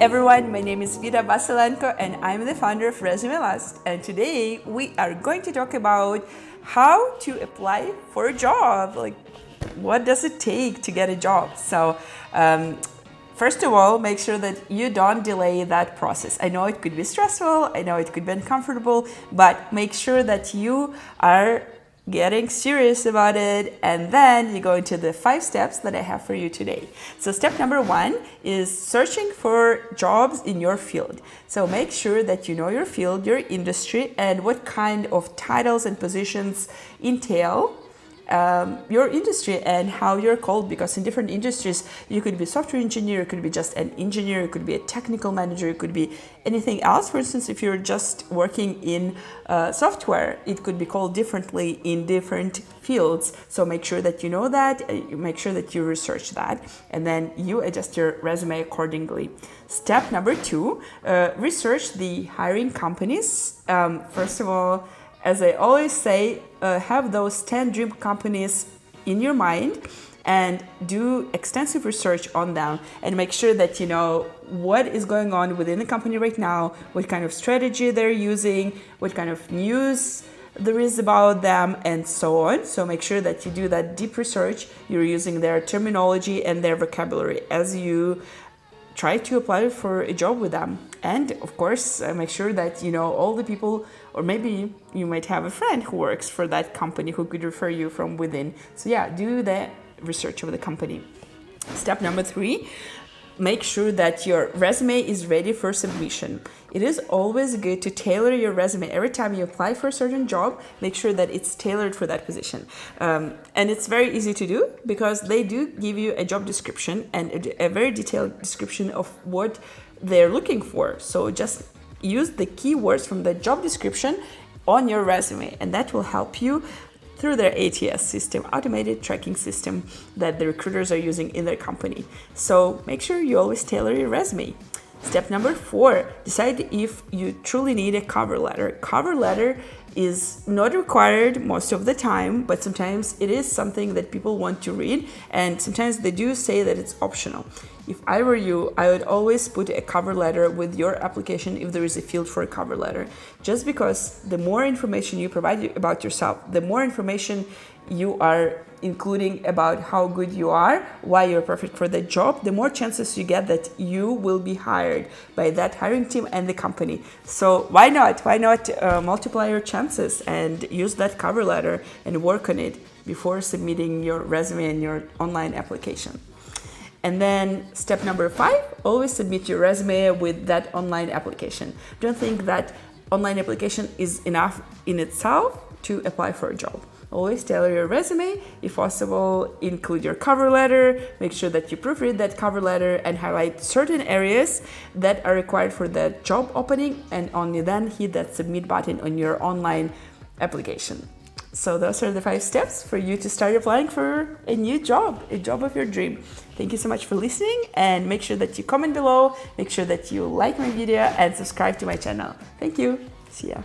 everyone, my name is Vida Basilenko and I'm the founder of Resume Last. And today we are going to talk about how to apply for a job. Like, what does it take to get a job? So, first of all, make sure that you don't delay that process. I know it could be stressful, I know it could be uncomfortable, but make sure that you are getting serious about it, and then you go into the 5 steps that I have for you today. So step number 1 is searching for jobs in your field. So make sure that you know your field, your industry, and what kind of titles and positions entail your industry and how you're called, because in different industries you could be a software engineer, you could be just an engineer, you could be a technical manager, you could be anything else. For instance, if you're just working in software, it could be called differently in different fields. So make sure that you know that, make sure that you research that, and then you adjust your resume accordingly. Step number 2, research the hiring companies. First of all, as I always say, have those 10 dream companies in your mind and do extensive research on them and make sure that you know what is going on within the company right now, what kind of strategy they're using, what kind of news there is about them, and so on. So make sure that you do that deep research, you're using their terminology and their vocabulary as you try to apply for a job with them. And of course, make sure that you know all the people, or maybe you might have a friend who works for that company who could refer you from within. So yeah, do the research of the company. Step number 3, make sure that your resume is ready for submission. It is always good to tailor your resume. Every time you apply for a certain job, make sure that it's tailored for that position. And it's very easy to do because they do give you a job description and a very detailed description of what they're looking for. So just use the keywords from the job description on your resume, and that will help you through their ATS system, automated tracking system that the recruiters are using in their company. So make sure you always tailor your resume. Step number 4, decide if you truly need a cover letter. Cover letter is not required most of the time, but sometimes it is something that people want to read, and sometimes they do say that it's optional. If I were you, I would always put a cover letter with your application if there is a field for a cover letter. Just because the more information you provide about yourself, the more information you are including about how good you are, why you're perfect for the job, the more chances you get that you will be hired by that hiring team and the company. So why not? Why not multiply your chances and use that cover letter and work on it before submitting your resume and your online application. And then step number 5, always submit your resume with that online application. Don't think that online application is enough in itself to apply for a job. Always tailor your resume. If possible, include your cover letter. Make sure that you proofread that cover letter and highlight certain areas that are required for the job opening, and only then hit that submit button on your online application. So those are the 5 steps for you to start applying for a new job, a job of your dream. Thank you so much for listening, and make sure that you comment below, make sure that you like my video and subscribe to my channel. Thank you. See ya.